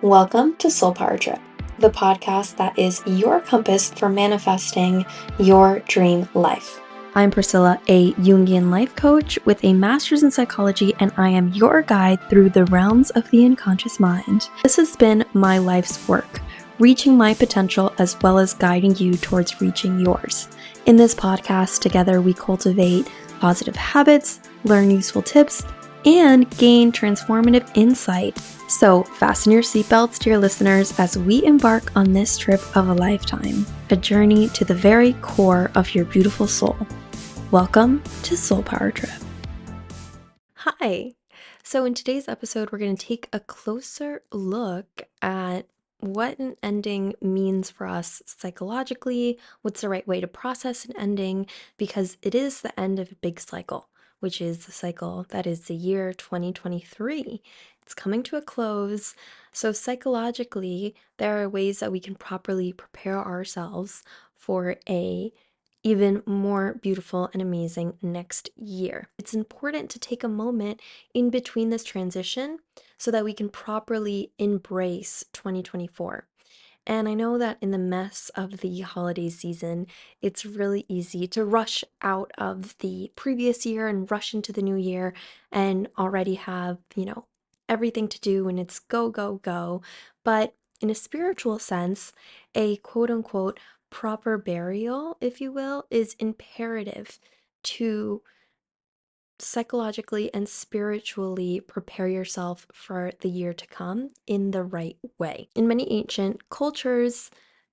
Welcome to Soul Power Trip, the podcast that is your compass for manifesting your dream life. I'm Priscilla, a Jungian life coach with a master's in psychology, and I am your guide through the realms of the unconscious mind. This has been my life's work, reaching my potential as well as guiding you towards reaching yours. In this podcast, together we cultivate positive habits, learn useful tips, and gain transformative insight. So fasten your seatbelts, dear listeners, as we embark on this trip of a lifetime, a journey to the very core of your beautiful soul. Welcome to Soul Power Trip. Hi. So in today's episode, we're going to take a closer look at what an ending means for us psychologically, what's the right way to process an ending, because it is the end of a big cycle, which is the cycle that is the year 2023. It's coming to a close. So psychologically, there are ways that we can properly prepare ourselves for a even more beautiful and amazing next year. It's important to take a moment in between this transition so that we can properly embrace 2024. And I know that in the mess of the holiday season, it's really easy to rush out of the previous year and rush into the new year and already have, everything to do and it's go, go, go. But in a spiritual sense, a quote unquote proper burial, if you will, is imperative to psychologically and spiritually prepare yourself for the year to come in the right way. In many ancient cultures,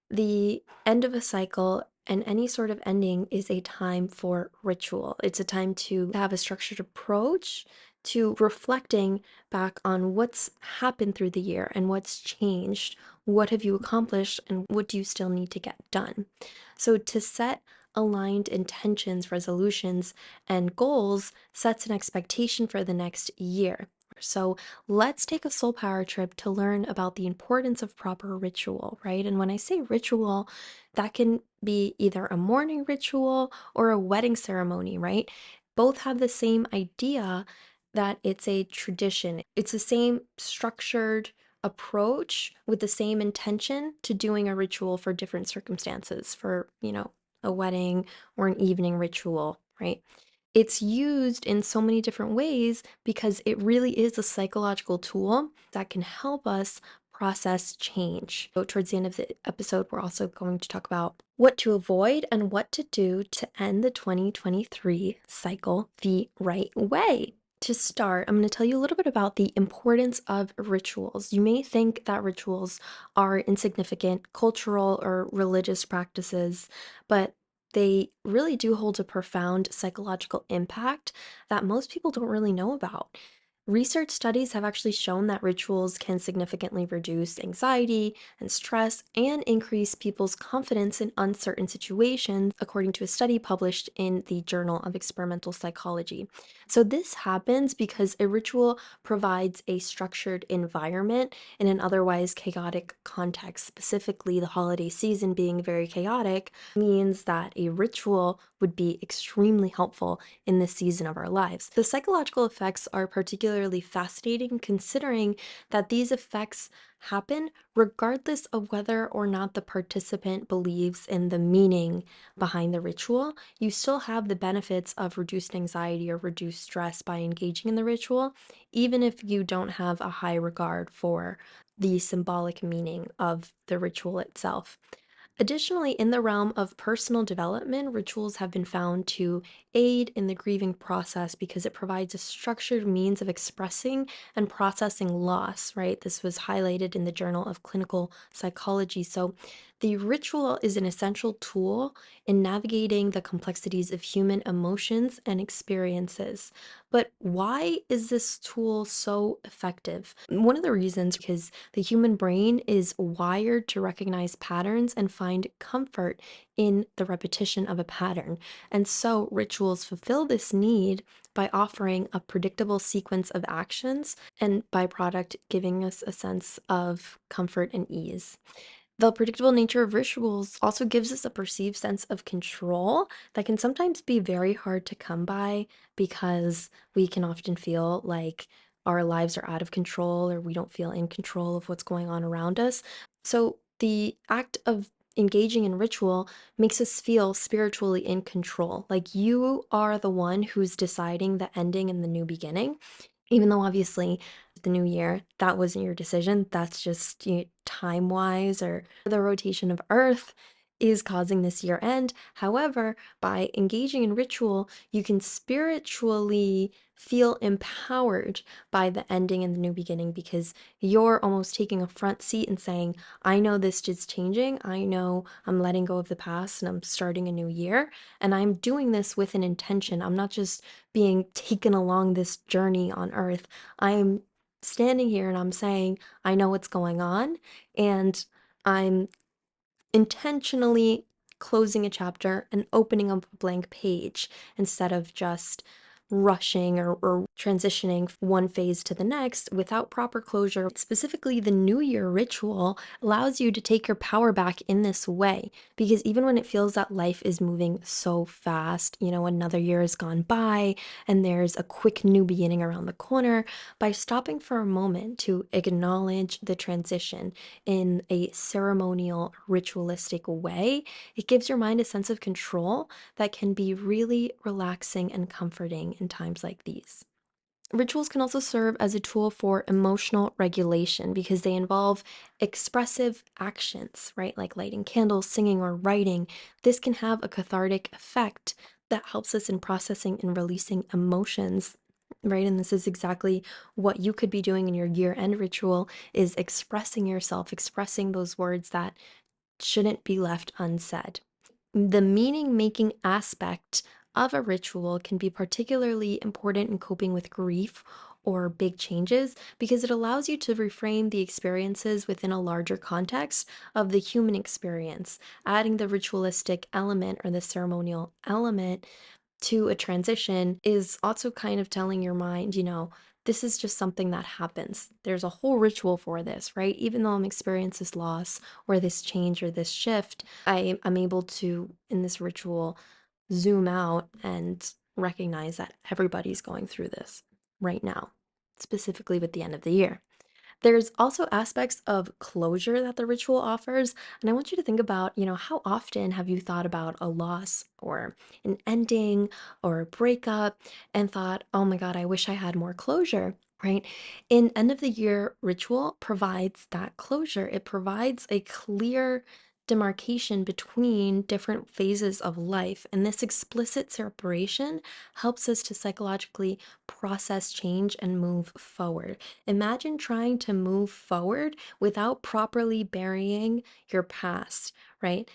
the end of a cycle and any sort of ending is a time for ritual. It's a time to have a structured approach to reflecting back on what's happened through the year and what's changed. What have you accomplished and what do you still need to get done? So to set aligned intentions, resolutions, and goals sets an expectation for the next year. So let's take a soul power trip to learn about the importance of proper ritual, right? And when I say ritual, that can be either a morning ritual or a wedding ceremony, right? Both have the same idea that it's a tradition. It's the same structured approach with the same intention to doing a ritual for different circumstances, for, a wedding or an evening ritual, right? It's used in so many different ways because it really is a psychological tool that can help us process change. So towards the end of the episode, we're also going to talk about what to avoid and what to do to end the 2023 cycle the right way. To start, I'm going to tell you a little bit about the importance of rituals. You may think that rituals are insignificant cultural or religious practices, but they really do hold a profound psychological impact that most people don't really know about. Research studies have actually shown that rituals can significantly reduce anxiety and stress and increase people's confidence in uncertain situations, according to a study published in the Journal of Experimental Psychology. So, this happens because a ritual provides a structured environment in an otherwise chaotic context. Specifically, the holiday season being very chaotic means that a ritual would be extremely helpful in this season of our lives. The psychological effects are particularly fascinating considering that these effects happen regardless of whether or not the participant believes in the meaning behind the ritual. You still have the benefits of reduced anxiety or reduced stress by engaging in the ritual, even if you don't have a high regard for the symbolic meaning of the ritual itself. Additionally, in the realm of personal development, rituals have been found to aid in the grieving process because it provides a structured means of expressing and processing loss, right? This was highlighted in the Journal of Clinical Psychology. So, the ritual is an essential tool in navigating the complexities of human emotions and experiences. But why is this tool so effective? One of the reasons is because the human brain is wired to recognize patterns and find comfort in the repetition of a pattern. And so rituals fulfill this need by offering a predictable sequence of actions and byproduct giving us a sense of comfort and ease. The predictable nature of rituals also gives us a perceived sense of control that can sometimes be very hard to come by because we can often feel like our lives are out of control or we don't feel in control of what's going on around us. So the act of engaging in ritual makes us feel spiritually in control. Like you are the one who's deciding the ending and the new beginning. Even though obviously the new year, that wasn't your decision. That's just time wise, or the rotation of Earth is causing this year end. However, by engaging in ritual, you can spiritually feel empowered by the ending and the new beginning because you're almost taking a front seat and saying, I know this is changing. I know I'm letting go of the past and I'm starting a new year. And I'm doing this with an intention. I'm not just being taken along this journey on earth. I'm standing here and I'm saying, I know what's going on, and I'm intentionally closing a chapter and opening up a blank page instead of just rushing or transitioning one phase to the next without proper closure. Specifically, the New Year ritual allows you to take your power back in this way because even when it feels that life is moving so fast, another year has gone by and there's a quick new beginning around the corner, by stopping for a moment to acknowledge the transition in a ceremonial, ritualistic way, it gives your mind a sense of control that can be really relaxing and comforting in times like these. Rituals can also serve as a tool for emotional regulation because they involve expressive actions, right? Like lighting candles, singing, or writing. This can have a cathartic effect that helps us in processing and releasing emotions, right? And this is exactly what you could be doing in your year-end ritual is expressing yourself, expressing those words that shouldn't be left unsaid. The meaning making aspect of a ritual can be particularly important in coping with grief or big changes because it allows you to reframe the experiences within a larger context of the human experience. Adding the ritualistic element or the ceremonial element to a transition is also kind of telling your mind, this is just something that happens. There's a whole ritual for this, right? Even though I'm experiencing this loss or this change or this shift, I'm able to, in this ritual, zoom out and recognize that everybody's going through this right now, specifically with the end of the year. There's also aspects of closure that the ritual offers, and I want you to think about, how often have you thought about a loss or an ending or a breakup and thought, oh my God, I wish I had more closure, right? An end of the year ritual provides that closure. It provides a clear demarcation between different phases of life, and this explicit separation helps us to psychologically process change and move forward. Imagine trying to move forward without properly burying your past, right?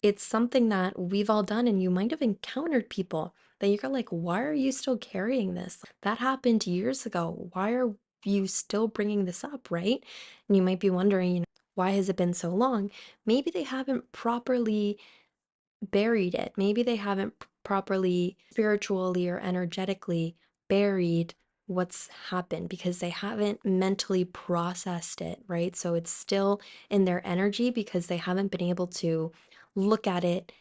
It's something that we've all done, and you might have encountered people that you're like, why are you still carrying this? That happened years ago. Why are you still bringing this up, right? And you might be wondering, why has it been so long? Maybe they haven't properly buried it. Maybe they haven't properly spiritually or energetically buried what's happened because they haven't mentally processed it, right? So it's still in their energy because they haven't been able to look at it,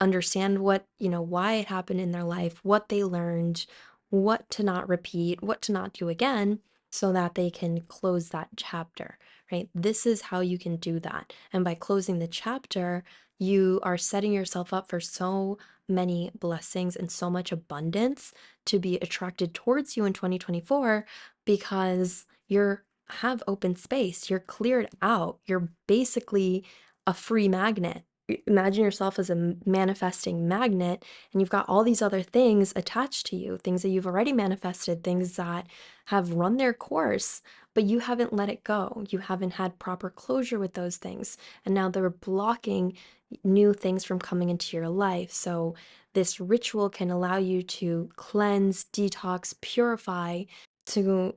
understand why it happened in their life, what they learned, what to not repeat, what to not do again, so that they can close that chapter, right? This is how you can do that. And by closing the chapter, you are setting yourself up for so many blessings and so much abundance to be attracted towards you in 2024 because you're have open space, you're cleared out, you're basically a free magnet. Imagine yourself as a manifesting magnet, and you've got all these other things attached to you, things that you've already manifested, things that have run their course, but you haven't let it go. You haven't had proper closure with those things, and now they're blocking new things from coming into your life. So this ritual can allow you to cleanse, detox, purify, to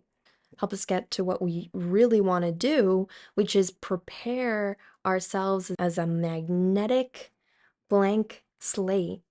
help us get to what we really want to do, which is prepare ourselves as a magnetic blank slate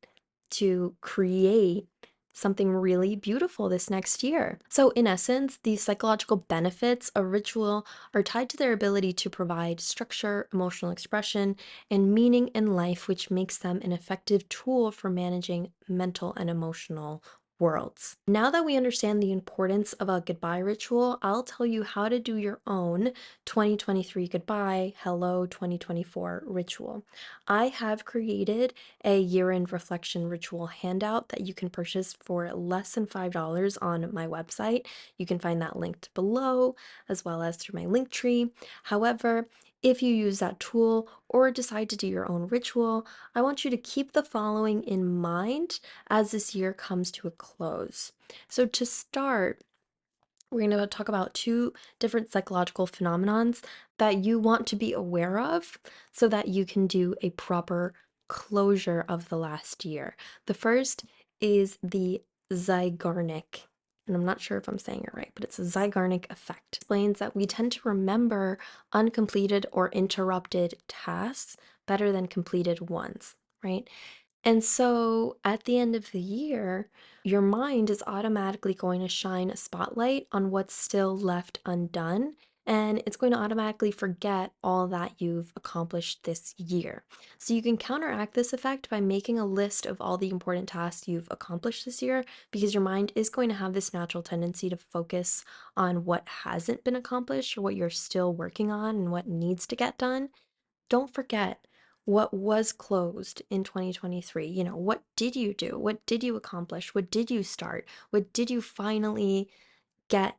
to create something really beautiful this next year. So, in essence, the psychological benefits of ritual are tied to their ability to provide structure, emotional expression, and meaning in life, which makes them an effective tool for managing mental and emotional worlds. Now that we understand the importance of a goodbye ritual, I'll tell you how to do your own 2023 goodbye, hello 2024 ritual. I have created a year-end reflection ritual handout that you can purchase for less than $5 on my website. You can find that linked below as well as through my link tree. However, if you use that tool or decide to do your own ritual, I want you to keep the following in mind as this year comes to a close. So, to start, we're going to talk about two different psychological phenomenons that you want to be aware of so that you can do a proper closure of the last year. The first is the Zygarnik, and I'm not sure if I'm saying it right, but it's a Zygarnik effect. It explains that we tend to remember uncompleted or interrupted tasks better than completed ones, right? And so at the end of the year, your mind is automatically going to shine a spotlight on what's still left undone, and it's going to automatically forget all that you've accomplished this year. So you can counteract this effect by making a list of all the important tasks you've accomplished this year, because your mind is going to have this natural tendency to focus on what hasn't been accomplished or what you're still working on and what needs to get done. Don't forget what was closed in 2023. What did you do? What did you accomplish? What did you start? What did you finally get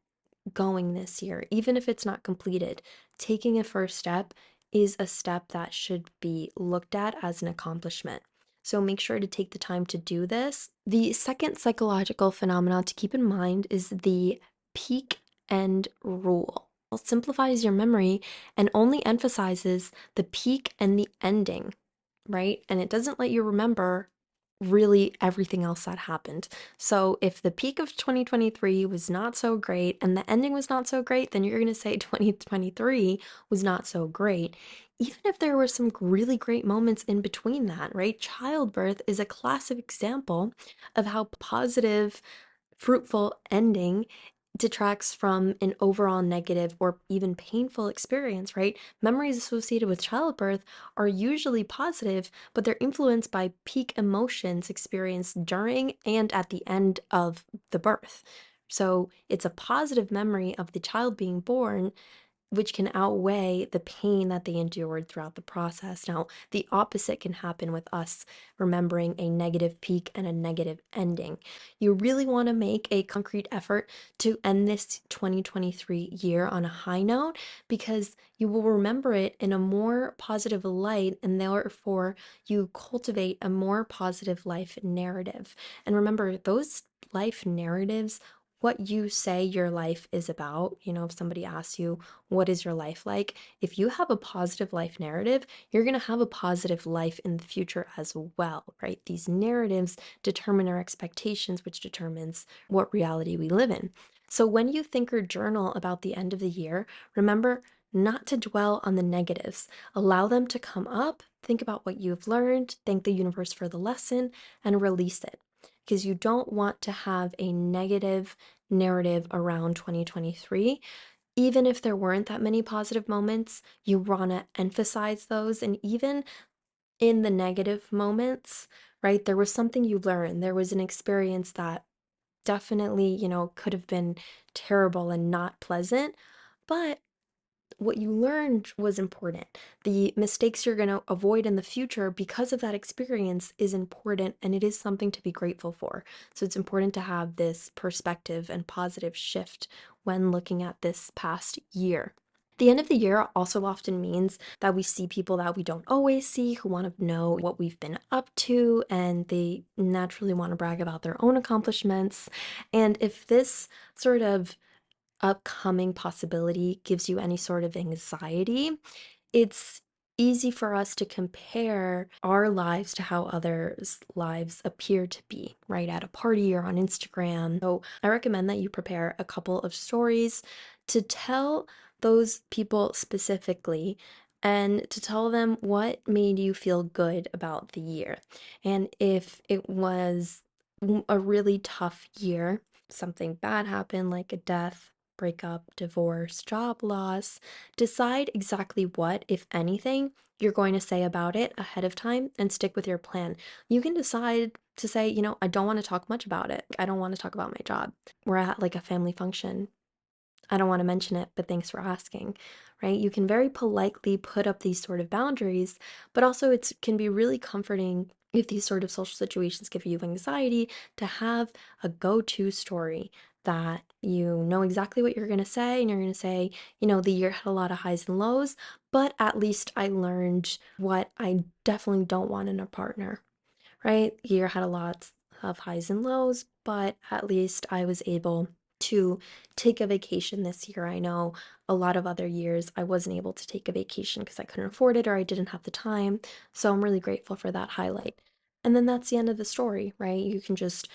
going this year? Even if it's not completed, taking a first step is a step that should be looked at as an accomplishment. So make sure to take the time to do this. The second psychological phenomenon to keep in mind is the peak end rule. It simplifies your memory and only emphasizes the peak and the ending, right? And it doesn't let you remember really everything else that happened. So if the peak of 2023 was not so great and the ending was not so great, then you're going to say 2023 was not so great. Even if there were some really great moments in between that, right? Childbirth is a classic example of how positive, fruitful ending detracts from an overall negative or even painful experience, right? Memories associated with childbirth are usually positive, but they're influenced by peak emotions experienced during and at the end of the birth. So it's a positive memory of the child being born, which can outweigh the pain that they endured throughout the process. Now, the opposite can happen with us remembering a negative peak and a negative ending. You really want to make a concrete effort to end this 2023 year on a high note, because you will remember it in a more positive light, and therefore you cultivate a more positive life narrative. And remember, those life narratives, what you say your life is about, if somebody asks you, what is your life like? If you have a positive life narrative, you're going to have a positive life in the future as well, right? These narratives determine our expectations, which determines what reality we live in. So when you think or journal about the end of the year, remember not to dwell on the negatives. Allow them to come up, think about what you've learned, thank the universe for the lesson, and release it. Because you don't want to have a negative narrative around 2023. Even if there weren't that many positive moments, you want to emphasize those. And even in the negative moments, right, there was something you learned. There was an experience that definitely, could have been terrible and not pleasant, but what you learned was important. The mistakes you're going to avoid in the future because of that experience is important, and it is something to be grateful for. So it's important to have this perspective and positive shift when looking at this past year. The end of the year also often means that we see people that we don't always see who want to know what we've been up to, and they naturally want to brag about their own accomplishments. And if this sort of upcoming possibility gives you any sort of anxiety, it's easy for us to compare our lives to how others' lives appear to be, right? At a party or on Instagram. So I recommend that you prepare a couple of stories to tell those people specifically, and to tell them what made you feel good about the year. And if it was a really tough year, something bad happened like a death, breakup, divorce, job loss, decide exactly what, if anything, you're going to say about it ahead of time and stick with your plan. You can decide to say, I don't want to talk much about it. I don't want to talk about my job. We're at like a family function. I don't want to mention it, but thanks for asking, right? You can very politely put up these sort of boundaries, but also it can be really comforting if these sort of social situations give you anxiety to have a go-to story that you know exactly what you're going to say, and you're going to say, the year had a lot of highs and lows, but at least I learned what I definitely don't want in a partner, right? The year had a lot of highs and lows, but at least I was able to take a vacation this year. I know a lot of other years I wasn't able to take a vacation because I couldn't afford it or I didn't have the time. So I'm really grateful for that highlight. And then that's the end of the story, right? You can just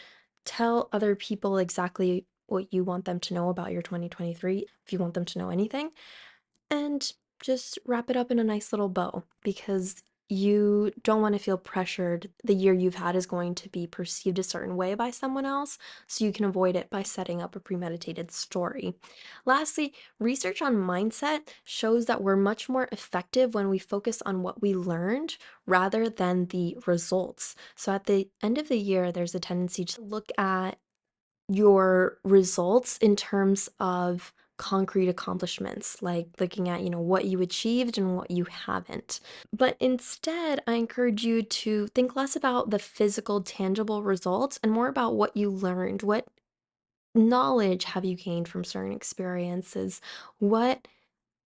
tell other people exactly what you want them to know about your 2023, if you want them to know anything, and just wrap it up in a nice little bow because you don't want to feel pressured. The year you've had is going to be perceived a certain way by someone else, so you can avoid it by setting up a premeditated story. Lastly, research on mindset shows that we're much more effective when we focus on what we learned rather than the results. So at the end of the year, there's a tendency to look at your results in terms of concrete accomplishments, like looking at, what you achieved and what you haven't. But instead, I encourage you to think less about the physical, tangible results and more about what you learned. What knowledge have you gained from certain experiences? What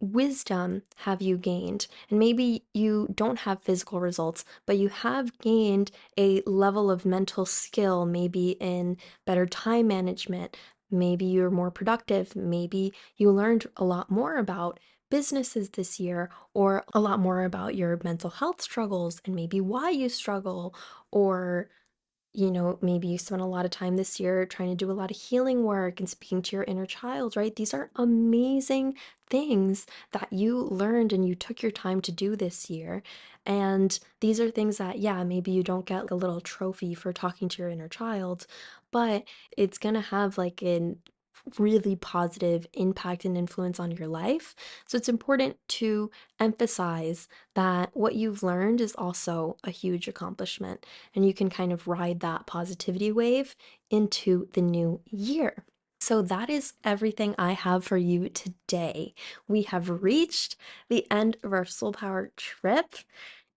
wisdom have you gained? And maybe you don't have physical results, but you have gained a level of mental skill, maybe in better time management. Maybe you're more productive. Maybe you learned a lot more about businesses this year, or a lot more about your mental health struggles and maybe why you struggle, or maybe you spent a lot of time this year trying to do a lot of healing work and speaking to your inner child, right? These are amazing things that you learned and you took your time to do this year. And these are things that, yeah, maybe you don't get like a little trophy for talking to your inner child, but it's going to have like an really positive impact and influence on your life. So it's important to emphasize that what you've learned is also a huge accomplishment, and you can kind of ride that positivity wave into the new year. So that is everything I have for you today. We have reached the end of our Soul Power trip,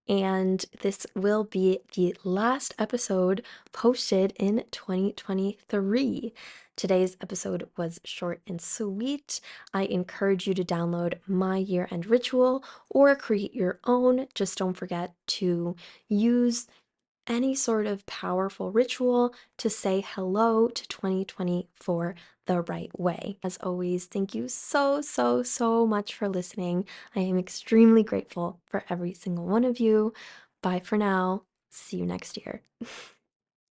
and this will be the last episode posted in 2023. Today's episode was short and sweet. I encourage you to download my year end ritual or create your own. Just don't forget to use any sort of powerful ritual to say hello to 2024 the right way. As always, thank you so, so, so much for listening. I am extremely grateful for every single one of you. Bye for now. See you next year.